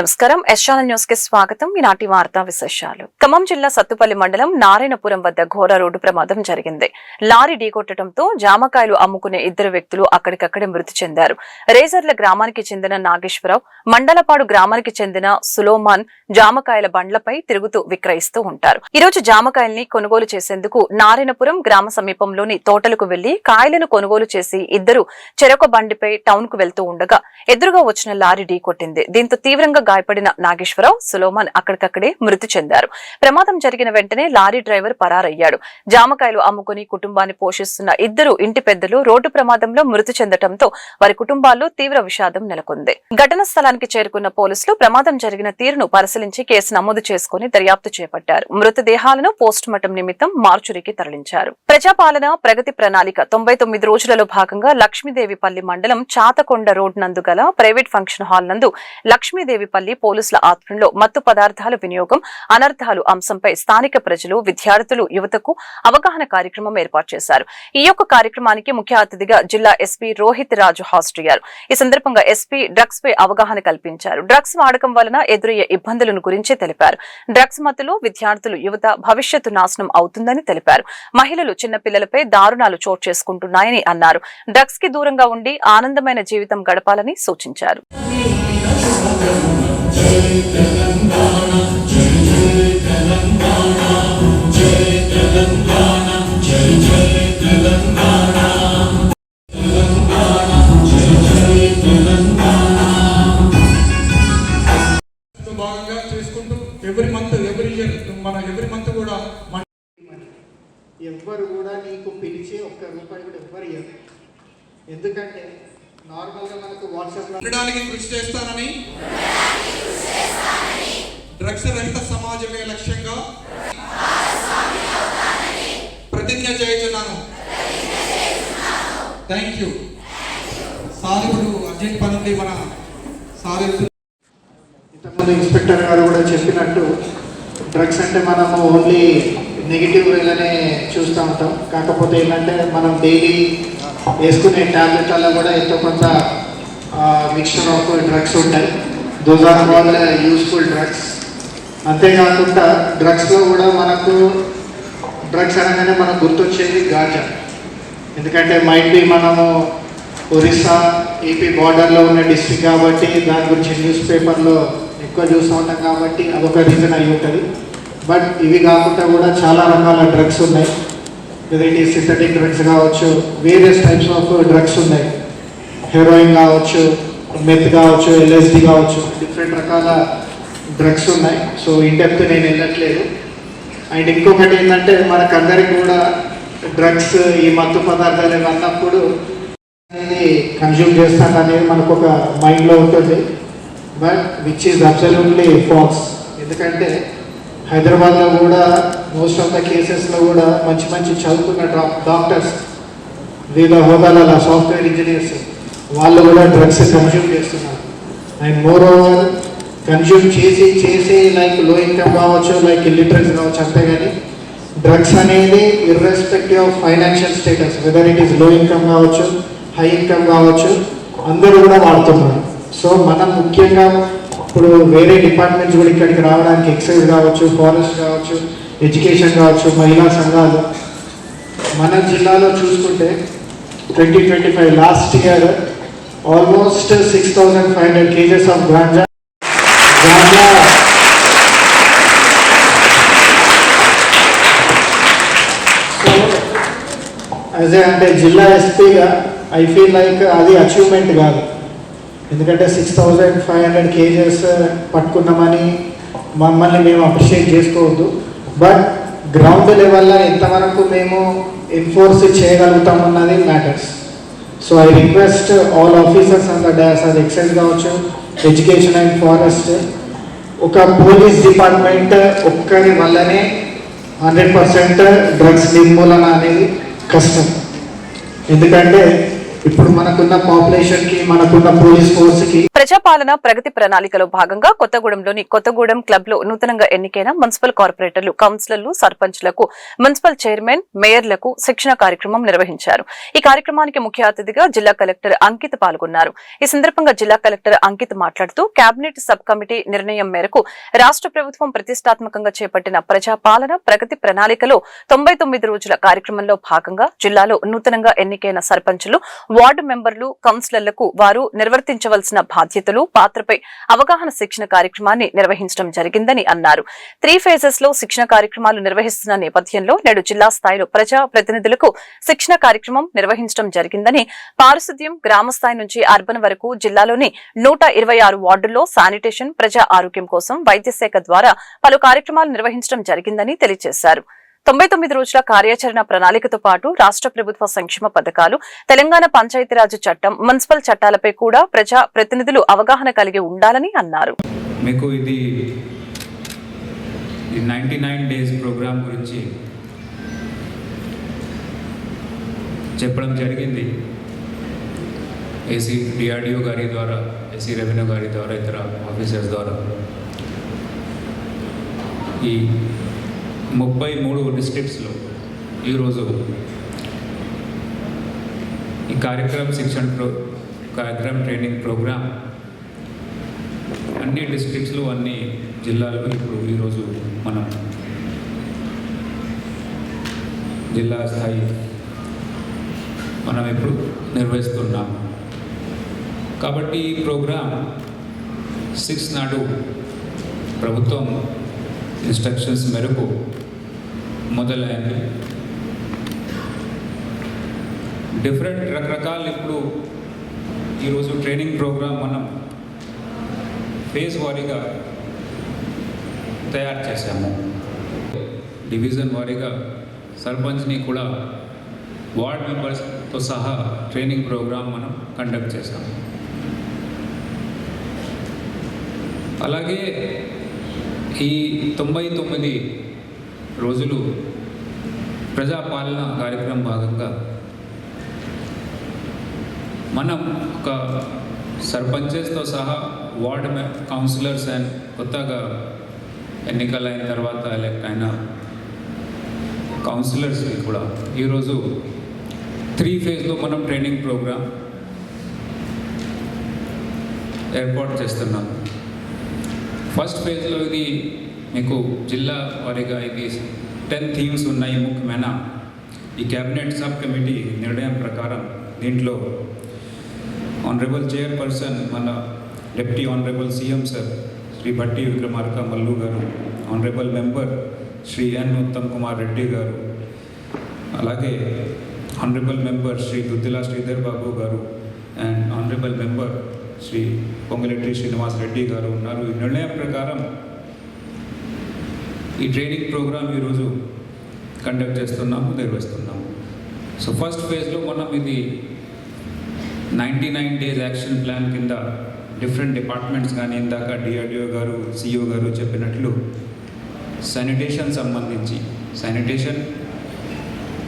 నమస్కారం ఎస్ఆర్ఎన్ న్యూస్ కి స్వాగతం. ఈనాటి వార్తా విశేషాలు. ఖమ్మం జిల్లా సత్తుపల్లి మండలం నారాయణపురం వద్ద ఘోర రోడ్డు ప్రమాదం జరిగింది. లారీ ఢీకొట్టడంతో జామకాయలు అమ్ముకునే ఇద్దరు వ్యక్తులు అక్కడికక్కడే మృతి చెందారు. రేజర్ల గ్రామానికి చెందిన నాగేశ్వరరావు, మండలపాడు గ్రామానికి చెందిన సులోమాన్ జామకాయల బండ్లపై తిరుగుతూ విక్రయిస్తూ ఉంటారు. ఈ రోజు జామకాయల్ని కొనుగోలు చేసేందుకు నారాయణపురం గ్రామ సమీపంలోని తోటలకు వెళ్లి కాయలను కొనుగోలు చేసి ఇద్దరు చెరొక బండిపై టౌన్ కు వెళ్తూ ఉండగా ఎదురుగా వచ్చిన లారీ ఢీకొట్టింది. దీంతో తీవ్రంగా గాయపడిన నాగేశ్వరరావు, సులోమాన్ అక్కడికక్కడే మృతి చెందారు. ప్రమాదం జరిగిన వెంటనే లారీ డ్రైవర్ పరారయ్యాడు. జామకాయలు అమ్ముకుని కుటుంబాన్ని పోషిస్తున్న ఇద్దరు ఇంటి పెద్దలు రోడ్డు ప్రమాదంలో మృతి చెందడంతో వారి కుటుంబాల్లో తీవ్ర విషాదం నెలకొంది. ఘటనా స్థలానికి చేరుకున్న పోలీసులు ప్రమాదం జరిగిన తీరును పరిశీలించి కేసు నమోదు చేసుకుని దర్యాప్తు చేపట్టారు. మృతదేహాలను పోస్టుమార్టం నిమిత్తం మార్చురీకి తరలించారు. ప్రజాపాలన ప్రగతి ప్రణాళిక 99 రోజులలో భాగంగా లక్ష్మీదేవిపల్లి మండలం చాతకొండ రోడ్ నందు గల ప్రైవేట్ ఫంక్షన్ హాల్ నందు లక్ష్మీదేవిపల్లి పోలీసుల ఆధ్వర్యంలో మత్తు పదార్థాల వినియోగం, అనర్థాలు అంశంపై స్థానిక ప్రజలు, విద్యార్థులు, యువతకు అవగాహన కార్యక్రమం ఏర్పాటు చేశారు. ఈ యొక్క కార్యక్రమానికి ముఖ్య అతిథిగా జిల్లా ఎస్పీ రోహిత్ రాజు హాజరయ్యారు. ఈ సందర్భంగా ఎస్పీ డ్రగ్స్ పై అవగాహన కల్పించారు. డ్రగ్స్ వాడకం వలన ఎదురయ్యే ఇబ్బందులను గురించి తెలిపారు. డ్రగ్స్ మత్తులో విద్యార్థులు, యువత భవిష్యత్తు నాశనం అవుతుందని తెలిపారు. మహిళలు, చిన్నపిల్లలపై దారుణాలు చోటు చేసుకుంటున్నాయని అన్నారు. డ్రగ్స్ కి దూరంగా ఉండి ఆనందమైన జీవితం గడపాలని సూచించారు. భాగంగా చేసుకుంటూ ఎవ్రీ మంత్ కూడా ఎవ్వరు కూడా నీకు పిలిచి ఒక్క రూపాయి కూడా ఎవ్వరు ఇవ్వరు. ఎందుకంటే నార్మల్గా మనకు వాట్సాప్లో ఉండడానికి కృషి చేస్తానని, డ్రగ్స్ రహిత సమాజమే లక్ష్యంగా ప్రతిజ్ఞ చేస్తున్నాను. Thank you sir. ఇప్పుడు అర్జెంట్ పని ఉంది. మన సార్ ఇంతకుముందు ఇన్స్పెక్టర్ గారు కూడా చెప్పినట్టు డ్రగ్స్ అంటే మనము ఓన్లీ నెగిటివ్ వేలోనే చూస్తూ ఉంటాం. కాకపోతే ఏంటంటే మనం డైలీ వేసుకునే ట్యాబ్లెట్లలో కూడా ఎంతో కొంత మిక్స్చర్ ఆఫ్ డ్రగ్స్ ఉంటాయి. Those are all useful drugs. అంతేకాకుండా డ్రగ్స్లో కూడా మనకు డ్రగ్స్ అనగానే మనకు గుర్తొచ్చేది గాంజా. ఎందుకంటే మైట్ బి మనము ఒరిస్సా, ఏపీ బార్డర్లో ఉన్న డిస్ట్రిక్ట్ కాబట్టి దాని గురించి న్యూస్ పేపర్లో ఎక్కువ చూస్తూ ఉంటాం కాబట్టి అదొక రీజన్ అయి ఉంటుంది. బట్ ఇవి కాకుండా కూడా చాలా రకాల డ్రగ్స్ ఉన్నాయి. వెరైటీ సింథటిక్ డ్రగ్స్ కావచ్చు, వేరియస్ టైప్స్ ఆఫ్ డ్రగ్స్ ఉన్నాయి. హెరోయిన్ కావచ్చు, మెత్ కావచ్చు, LSD కావచ్చు, డిఫరెంట్ రకాల డ్రగ్స్ ఉన్నాయి. సో ఇన్ డెప్త్ నేను వెళ్ళట్లేదు. అండ్ ఇంకొకటి ఏంటంటే మనకందరికి కూడా డ్రగ్స్, ఈ మత్తు పదార్థాలు అన్నప్పుడు అనేది కన్జ్యూమ్ చేస్తాను అనేది మనకు ఒక మైండ్లో ఉంటుంది. But which is absolutely false. ఎందుకంటే హైదరాబాద్లో కూడా మోస్ట్ ఆఫ్ ద కేసెస్లో కూడా మంచి మంచి చదువుకున్న డాక్టర్స్, వివిధ హోదాల సాఫ్ట్వేర్ ఇంజనీర్స్ వాళ్ళు కూడా డ్రగ్స్ కన్జ్యూమ్ చేస్తున్నారు. అండ్ మోర్ ఓవర్ కన్జ్యూమ్ చేసి లైక్ లో ఇన్కమ్ కావచ్చు, లైక్ ఇల్లిటరసీ కావచ్చు. అంతేగాని డ్రగ్స్ అనేది irrespective of financial status, whether it is low income కావచ్చు, హై ఇన్కమ్ కావచ్చు, అందరూ కూడా వాడుతున్నారు. సో మనం ముఖ్యంగా ఇప్పుడు వేరే డిపార్ట్మెంట్స్ కూడా ఇక్కడికి రావడానికి ఎక్సైజ్ కావచ్చు, ఫారెస్ట్ కావచ్చు, ఎడ్యుకేషన్ కావచ్చు, మహిళా సంఘాలు మన జిల్లాలో చూసుకుంటే 2025 last year almost 6,500 kgs of ganja so as a అంటే జిల్లా ఎస్పీగా ఐ ఫీల్ లైక్ అది అచీవ్మెంట్ కాదు. ఎందుకంటే 6,500 కేజెస్ పట్టుకున్నామని మమ్మల్ని మేము అప్రిషియేట్ చేసుకోవద్దు. బట్ గ్రౌండ్ లెవెల్లో ఎంతవరకు మేము ఎన్ఫోర్స్ చేయగలుగుతామన్నది matters. So I request all officers on the dash, అది ఎక్సైజ్ కావచ్చు, ఎడ్యుకేషన్ అండ్ ఫారెస్ట్, ఒక పోలీస్ డిపార్ట్మెంట్ ఒక్కరి వల్లనే 100% డ్రగ్స్ నిర్మూలన అనేది కష్టం. ఎందుకంటే ఇప్పుడు మనకున్న పాపులేషన్ కి, మనకున్న పోలీస్ ఫోర్స్ కి ప్రజాపాలన ప్రగతి ప్రణాళికలో భాగంగా కొత్తగూడెంలోని కొత్తగూడెం క్లబ్ లో నూతనంగా ఎన్నికైన మున్సిపల్ కార్పొరేటర్లు, కౌన్సిలర్లు, సర్పంచ్లకు, మున్సిపల్ చైర్మన్, మేయర్లకు శిక్షణ కార్యక్రమం నిర్వహించారు. ఈ కార్యక్రమానికి ముఖ్య అతిథిగా జిల్లా కలెక్టర్ అంకిత్ పాల్గొన్నారు. ఈ సందర్భంగా జిల్లా కలెక్టర్ అంకిత్ మాట్లాడుతూ కేబినెట్ సబ్ కమిటీ నిర్ణయం మేరకు రాష్ట్ర ప్రభుత్వం ప్రతిష్టాత్మకంగా చేపట్టిన ప్రజాపాలన ప్రగతి ప్రణాళికలో 99 రోజుల కార్యక్రమంలో భాగంగా జిల్లాలో నూతనంగా ఎన్నికైన సర్పంచులు, వార్డు మెంబర్లు, కౌన్సిలర్లకు వారు నిర్వర్తించవలసిన బాధ్యతలు, పాత్రపై అవగాహన శిక్షణ కార్యక్రమాన్ని నిర్వహించడం జరిగిందని అన్నారు. 3 ఫేజెస్ లో శిక్షణ కార్యక్రమాలు నిర్వహిస్తున్న నేపథ్యంలో నేడు జిల్లా స్థాయిలో ప్రజా ప్రతినిధులకు శిక్షణ కార్యక్రమం నిర్వహించడం జరిగిందని, పారిశుద్ధ్యం, గ్రామ స్థాయి నుంచి అర్బన్ వరకు జిల్లాలోని 126 వార్డుల్లో శానిటేషన్, ప్రజా ఆరోగ్యం కోసం వైద్య శాఖ ద్వారా పలు కార్యక్రమాలు నిర్వహించడం జరిగిందని తెలియజేశారు. 99 రోజుల కార్యాచరణ ప్రణాళికతో పాటు రాష్ట్ర ప్రభుత్వ సంక్షేమ పథకాలు, తెలంగాణ పంచాయతీరాజ్ చట్టం, మున్సిపల్ చట్టాలపై కూడా ప్రజా ప్రతినిధులు అవగాహన కలిగి ఉండాలని అన్నారు. మీకు ఇది 99 డేస్ ప్రోగ్రామ్ గురించి చెప్పడం జరిగింది. ఏసీ డిఆర్డిఓ గారి ద్వారా, ఏసీ రెవెన్యూ గారి ద్వారా, ఇతర ఆఫీసర్స్ ద్వారా ఈ 33 డిస్ట్రిక్ట్స్లో ఈరోజు ఈ కార్యక్రమ ట్రైనింగ్ ప్రోగ్రామ్ అన్ని డిస్ట్రిక్ట్స్లో, అన్ని జిల్లాల్లో ఇప్పుడు ఈరోజు మనం జిల్లా స్థాయి మనం ఇప్పుడు నిర్వహిస్తున్నాం. కాబట్టి ఈ ప్రోగ్రామ్ 6 నాడు ప్రభుత్వం ఇన్స్ట్రక్షన్స్ మేరకు మొదలైంది. రకరకాల ఇప్పుడు ఈరోజు ట్రైనింగ్ ప్రోగ్రామ్ మనం ఫేజ్ వారీగా తయారు చేశాము. డివిజన్ వారీగా సర్పంచ్ని కూడా, వార్డ్ మెంబర్స్తో సహా ట్రైనింగ్ ప్రోగ్రామ్ మనం కండక్ట్ చేశాము. అలాగే ఈ 99 రోజులు ప్రజాపాలన కార్యక్రమం భాగంగా మనం ఒక సర్పంచెస్తో సహా వార్డ్ కౌన్సిలర్స్ అండ్ కొత్తగా ఎన్నికలైన తర్వాత ఎలక్ట్ అయిన కౌన్సిలర్స్కి కూడా ఈరోజు 3 ఫేజ్లో మనం ట్రైనింగ్ ప్రోగ్రామ్ ఏర్పాటు చేస్తున్నాం. ఫస్ట్ ఫేజ్లో ఇది మీకు జిల్లా వారీగా ఇది 10 థీమ్స్ ఉన్నాయి. ముఖ్యమైన ఈ క్యాబినెట్ సబ్ కమిటీ నిర్ణయం ప్రకారం దీంట్లో ఆనరబుల్ చైర్పర్సన్ మన deputy honourable CM sir Shri Bhatti Vikramarka Mallu garu, honourable member Shri N Uttam Kumar Reddy garu, అలాగే honourable member Shri Duddilla Sridhar Babu garu and honourable member Shri Ponguleti Srinivas Reddy garu ఉన్నారు. ఈ నిర్ణయం ప్రకారం ఈ ట్రైనింగ్ ప్రోగ్రామ్ ఈరోజు కండక్ట్ చేస్తున్నాము, నిర్వహిస్తున్నాము. సో ఫస్ట్ ఫేజ్లో మనం ఇది 99 డేస్ యాక్షన్ ప్లాన్ కింద డిఫరెంట్ డిపార్ట్మెంట్స్ కానీ, ఇందాక డిఆర్డిఓ గారు, సిఇఓ గారు చెప్పినట్లు శానిటేషన్ సంబంధించి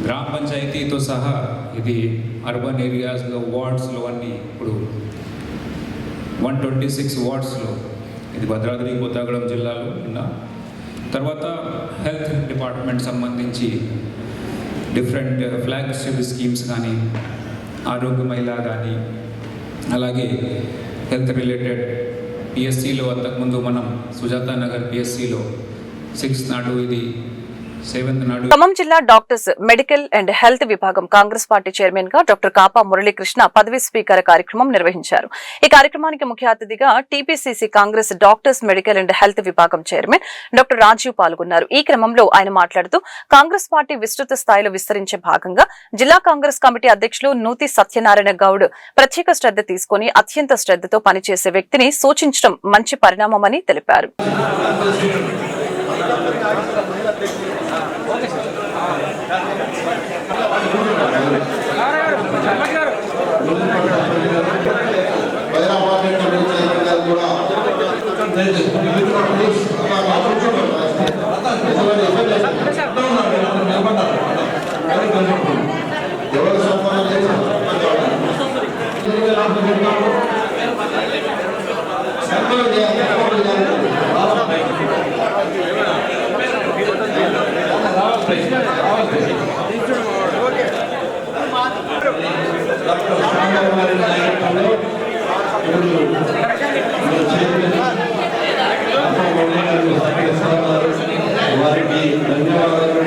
గ్రామ పంచాయతీతో సహా ఇది అర్బన్ ఏరియాస్లో, వార్డ్స్లో అన్నీ ఇప్పుడు 126 వార్డ్స్లో ఇది భద్రాద్రి కొత్తగూడెం జిల్లాలో ఉన్న తర్వాత హెల్త్ డిపార్ట్మెంట్ సంబంధించి డిఫరెంట్ ఫ్లాగ్షిప్ స్కీమ్స్ కానీ, ఆరోగ్య మహిళ కానీ, అలాగే హెల్త్ రిలేటెడ్ పిఎస్సిలో అంతకుముందు మనం సుజాత నగర్ పిఎస్సిలో 6th నాడు, ఇది 7th నాడు. ఖమ్మం జిల్లా డాక్టర్స్ మెడికల్ అండ్ హెల్త్ విభాగం కాంగ్రెస్ పార్టీ చైర్మన్ గా డాక్టర్ కాపా మురళీకృష్ణ పదవి స్వీకార కార్యక్రమం నిర్వహించారు. ఈ కార్యక్రమానికి ముఖ్య అతిథిగా TPCC Congress doctors medical and health విభాగం చైర్మన్ డాక్టర్ రాజీవ్ పాల్గొన్నారు. ఈ క్రమంలో ఆయన మాట్లాడుతూ కాంగ్రెస్ పార్టీ విస్తృత స్థాయిలో విస్తరించే భాగంగా జిల్లా కాంగ్రెస్ కమిటీ అధ్యక్షులు నూతి సత్యనారాయణ గౌడ్ ప్రత్యేక శ్రద్ధ తీసుకుని అత్యంత శ్రద్ధతో పనిచేసే వ్యక్తిని సూచించడం మంచి పరిణామమని తెలిపారు. వారికి ధన్యవాదాలు.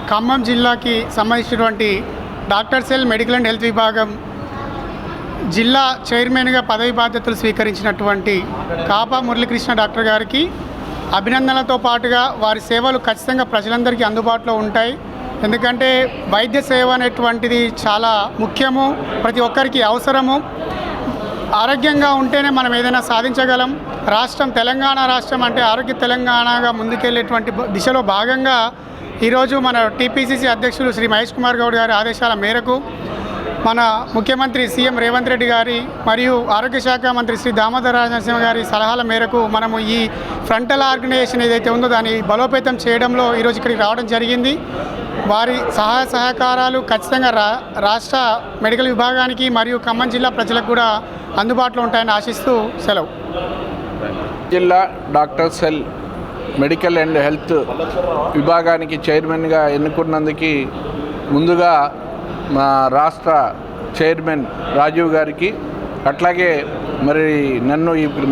ఖమ్మం జిల్లాకి సంబంధించినటువంటి doctor cell medical and health విభాగం జిల్లా చైర్మన్గా పదవి బాధ్యతలు స్వీకరించినటువంటి కాపా మురళీకృష్ణ డాక్టర్ గారికి అభినందనలతో పాటుగా వారి సేవలు ఖచ్చితంగా ప్రజలందరికీ అందుబాటులో ఉంటాయి. ఎందుకంటే వైద్య సేవ అనేటువంటిది చాలా ముఖ్యము, ప్రతి ఒక్కరికి అవసరము. ఆరోగ్యంగా ఉంటేనే మనం ఏదైనా సాధించగలం. రాష్ట్రం తెలంగాణ రాష్ట్రం అంటే ఆరోగ్య తెలంగాణగా ముందుకెళ్ళేటువంటి దిశలో భాగంగా ఈరోజు మన టీపీసీసీ అధ్యక్షులు శ్రీ మహేష్ కుమార్ గౌడ్ గారి ఆదేశాల మేరకు మన ముఖ్యమంత్రి సీఎం రేవంత్ రెడ్డి గారి మరియు ఆరోగ్య శాఖ మంత్రి శ్రీ దామోదర రాజనరసింహ గారి సలహాల మేరకు మనము ఈ ఫ్రంటల్ ఆర్గనైజేషన్ ఏదైతే ఉందో దాన్ని బలోపేతం చేయడంలో ఈరోజు ఇక్కడికి రావడం జరిగింది. వారి సహాయ సహకారాలు ఖచ్చితంగా రాష్ట్ర మెడికల్ విభాగానికి మరియు ఖమ్మం జిల్లా ప్రజలకు కూడా అందుబాటులో ఉంటాయని ఆశిస్తూ సెలవు. జిల్లా doctor cell medical and health విభాగానికి చైర్మన్గా ఎన్నుకున్నందుకు ముందుగా మా రాష్ట్ర చైర్మన్ రాజీవ్ గారికి, అట్లాగే మరి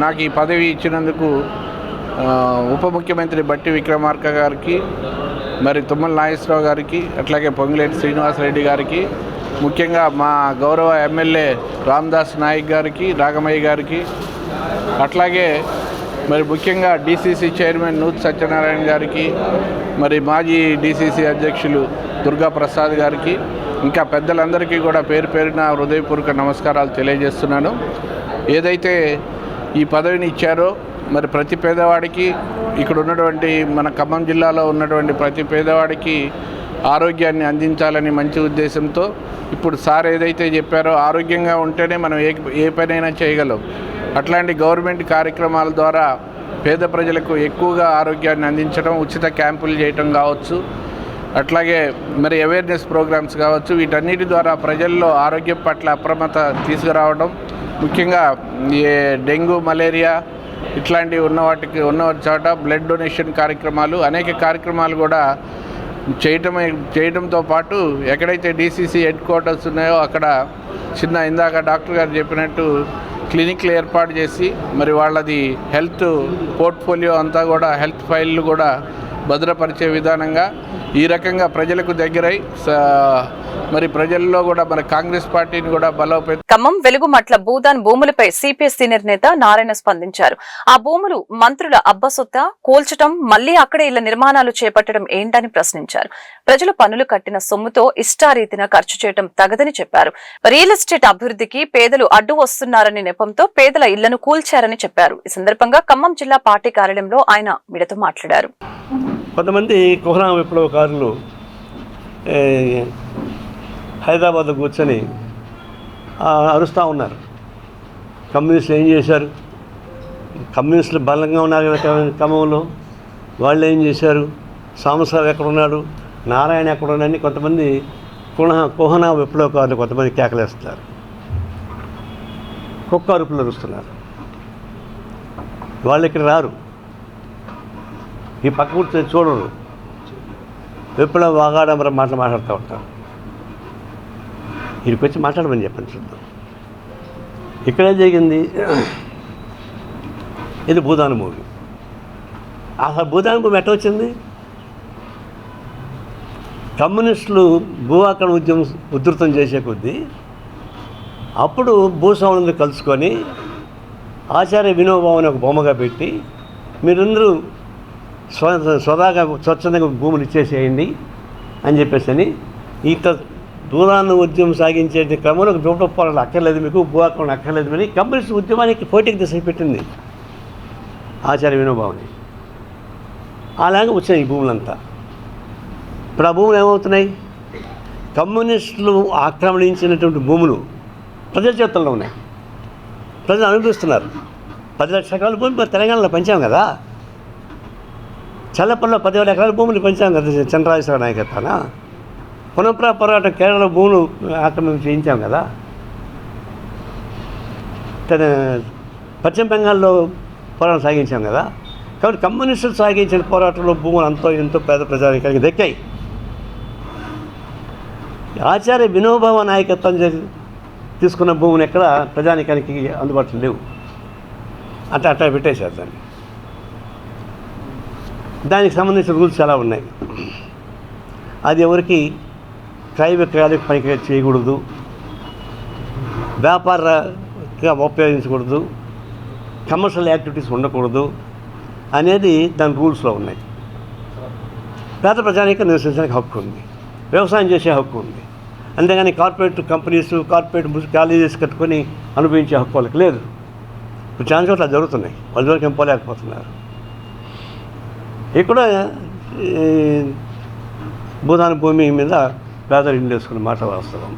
నాకు ఈ పదవి ఇచ్చినందుకు ఉప ముఖ్యమంత్రి బట్టి విక్రమార్క గారికి, మరి తుమ్మల నాగేశ్వరరావు గారికి, అట్లాగే పొంగులేటి శ్రీనివాసరెడ్డి గారికి, ముఖ్యంగా మా గౌరవ ఎమ్మెల్యే రామదాస్ నాయక్ గారికి, రాగమయ్య గారికి, అట్లాగే మరి ముఖ్యంగా డీసీసీ చైర్మన్ నూత్ సత్యనారాయణ గారికి, మరి మాజీ డీసీసీ అధ్యక్షులు దుర్గా ప్రసాద్ గారికి, ఇంకా పెద్దలందరికీ కూడా పేరు పేరున హృదయపూర్వక నమస్కారాలు తెలియజేస్తున్నాను. ఏదైతే ఈ పదవిని ఇచ్చారో మరి ప్రతి పేదవాడికి, ఇక్కడ ఉన్నటువంటి మన ఖమ్మం జిల్లాలో ఉన్నటువంటి ప్రతి పేదవాడికి ఆరోగ్యాన్ని అందించాలని మంచి ఉద్దేశంతో ఇప్పుడు సార్ ఏదైతే చెప్పారో ఆరోగ్యంగా ఉంటేనే మనం ఏ పనైనా చేయగలం. అట్లాంటి గవర్నమెంట్ కార్యక్రమాల ద్వారా పేద ప్రజలకు ఎక్కువగా ఆరోగ్యాన్ని అందించడం, ఉచిత క్యాంపులు చేయటం కావచ్చు, అట్లాగే మరి అవేర్నెస్ ప్రోగ్రామ్స్ కావచ్చు, వీటన్నిటి ద్వారా ప్రజల్లో ఆరోగ్యం పట్ల అప్రమత్త తీసుకురావడం, ముఖ్యంగా ఈ డెంగ్యూ, మలేరియా ఇట్లాంటివి ఉన్న చోట బ్లడ్ డొనేషన్ కార్యక్రమాలు, అనేక కార్యక్రమాలు కూడా చేయడంతో పాటు ఎక్కడైతే డీసీసీ హెడ్ క్వార్టర్స్ ఉన్నాయో అక్కడ ఇందాక డాక్టర్ గారు చెప్పినట్టు క్లినిక్లు ఏర్పాటు చేసి మరి వాళ్ళది హెల్త్ పోర్ట్ఫోలియో అంతా కూడా హెల్త్ ఫైళ్ళు కూడా భద్రపరిచే విధానంగా ఈ రకంగా ప్రజలకు దగ్గరై మరి ప్రజల్లో కూడా మన కాంగ్రెస్ పార్టీని కూడా బలోపేతం. ఖమ్మం వెలుగుమట్ల భూదాన్ భూములపై సిపిఎస్ సీనియర్ నేత నారాయణ స్పందించారు. ఆ భూములు మంత్రుల అబ్బసొత్తా, కూల్చడం, మళ్లీ అక్కడే ఇళ్ల నిర్మాణాలు చేపట్టడం ఏంటని ప్రశ్నించారు. ప్రజలు పన్నులు కట్టిన సొమ్ముతో ఇష్టారీతిన ఖర్చు చేయడం తగదని చెప్పారు. రియల్ ఎస్టేట్ అభివృద్ధికి పేదలు అడ్డు వస్తున్నారని నెపంతో పేదల ఇళ్లను కూల్చారని చెప్పారు. ఈ సందర్భంగా ఖమ్మం జిల్లా పార్టీ కార్యాలయంలో ఆయన మీడియాతో మాట్లాడారు. కొంతమంది కుహనా విప్లవకారులు హైదరాబాద్లో కూర్చొని అరుస్తూ ఉన్నారు. కమ్యూనిస్టులు ఏం చేశారు, కమ్యూనిస్టులు బలంగా ఉన్నారు క్రమంలో వాళ్ళు ఏం చేశారు, సాంబశివరావు ఎక్కడున్నాడు, నారాయణ ఎక్కడున్నాడని కొంతమంది కుహనా విప్లవకారులు కొంతమంది కేకలేస్తున్నారు, కుక్క అరుపులు అరుస్తున్నారు. వాళ్ళు ఇక్కడ రారు, ఈ పక్క కూర్చొని చూడరు, విప్లవ వాగాడంబరం మాట్లాడుతూ ఉంటారు. వీరికి వచ్చి మాట్లాడమని చెప్పండి చూద్దాం. ఇక్కడే జరిగింది ఇది భూదాన్ భూమి. అసలు భూదాన్ భూమి ఎట్లా వచ్చింది? కమ్యూనిస్టులు భూ ఆక్రమణ ఉద్యమం ఉధృతం చేసే కొద్దీ అప్పుడు భూస్వాములందరూ కలుసుకొని ఆచార్య వినోబావుని ఒక బొమ్మగా పెట్టి మీరందరూ స్వదాగా స్వచ్ఛందంగా భూములు ఇచ్చేసేయండి అని చెప్పేసి అని ఇంత దూరాన్ని ఉద్యమం సాగించే క్రమంలో దూటపోరాలు అక్కర్లేదు, మీకు భూ ఆక్రమణ అక్కర్లేదు అని కమ్యూనిస్ట్ ఉద్యమానికి పోటీకి తీసుకుపెట్టింది ఆచార్య వినోబావుని. అలాగే వచ్చినాయి ఈ భూములంతా. ఇప్పుడు ఆ భూములు ఏమవుతున్నాయి? కమ్యూనిస్టులు ఆక్రమించినటువంటి భూములు ప్రజల చేతుల్లో ఉన్నాయి, ప్రజలు అనుభవిస్తున్నారు. 10 లక్షల ఎకరాల భూమి మరి తెలంగాణలో పెంచాం కదా, చల్లపల్లిలో 10,000 ఎకరాల భూములు పెంచాం కదా చంద్రరాజేశ్వర నాయకత్వాన. పునఃప్రా పోరాటం కేరళలో భూములు ఆక్రమణ చేయించాం కదా, పశ్చిమ బెంగాల్లో పోరాటం సాగించాం కదా. కాబట్టి కమ్యూనిస్టులు సాగించిన పోరాటంలో భూములు అంతో ఎంతో పేద ప్రజానికానికి దక్కాయి. ఆచార్య వినోబావ నాయకత్వం తీసుకున్న భూములు ఎక్కడ ప్రజానికానికి అందుబాటులో లేవు. అట్లా పెట్టేశారు దాన్ని. దానికి సంబంధించిన రూల్స్ చాలా ఉన్నాయి. అది ఎవరికి క్రయ విక్రయాలకు పనికి చేయకూడదు, వ్యాపారంగా ఉపయోగించకూడదు, కమర్షియల్ యాక్టివిటీస్ ఉండకూడదు అనేది దాని రూల్స్లో ఉన్నాయి. పేద ప్రజానికి నివసించడానికి హక్కు ఉంది, వ్యవసాయం చేసే హక్కు ఉంది. అంతేగాని కార్పొరేట్ కంపెనీస్, కార్పొరేట్ కాలేజెస్ కట్టుకొని అనుభవించే హక్కు వాళ్ళకి లేదు. ఇప్పుడు చాలా చోట్ల జరుగుతున్నాయి, వాళ్ళ వరకు ఏం పోలేకపోతున్నారు. ఇక్కడ భూదాన భూమి మీద పేదలు ఇల్లు వేసుకున్న మాట వాస్తవం.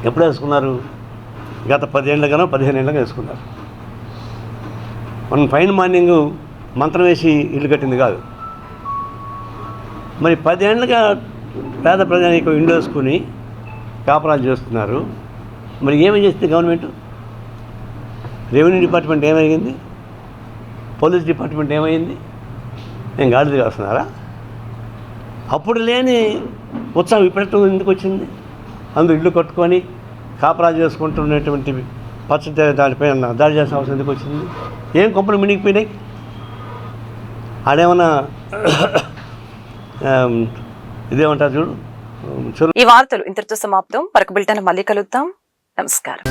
ఎప్పుడు వేసుకున్నారు? గత 10 ఏళ్ళగానో 15 ఏళ్ళగా వేసుకున్నారు. మనం ఫైన్ మార్నింగ్ మంత్రం వేసి ఇల్లు కట్టింది కాదు. మరి 10 ఏళ్ళగా పేద ప్రజానికి ఇల్లు వేసుకుని కాపురాలు చేస్తున్నారు. మరి ఏమేం చేస్తుంది గవర్నమెంట్? రెవెన్యూ డిపార్ట్మెంట్ ఏమైంది? పోలీస్ డిపార్ట్మెంట్ ఏమైంది? నేను గాడిద కాస్తున్నారా? అప్పుడు లేని ఉత్సాహం ఇప్పుడు ఎందుకు వచ్చింది? అందులో ఇల్లు కట్టుకొని కాపురాలు చేసుకుంటున్నటువంటి పచ్చడి దానిపైన దాడి చేసిన అవసరం ఎందుకు వచ్చింది? ఏం కొంపలు మినిగిపోయినాయి? ఆడేమన్నా ఇదేమంటారు చూడు. ఈ వార్తలు ఇంతటితో సమాప్తం. మరొక బులెటిన్ మళ్ళీ కలుద్దాం. నమస్కారం.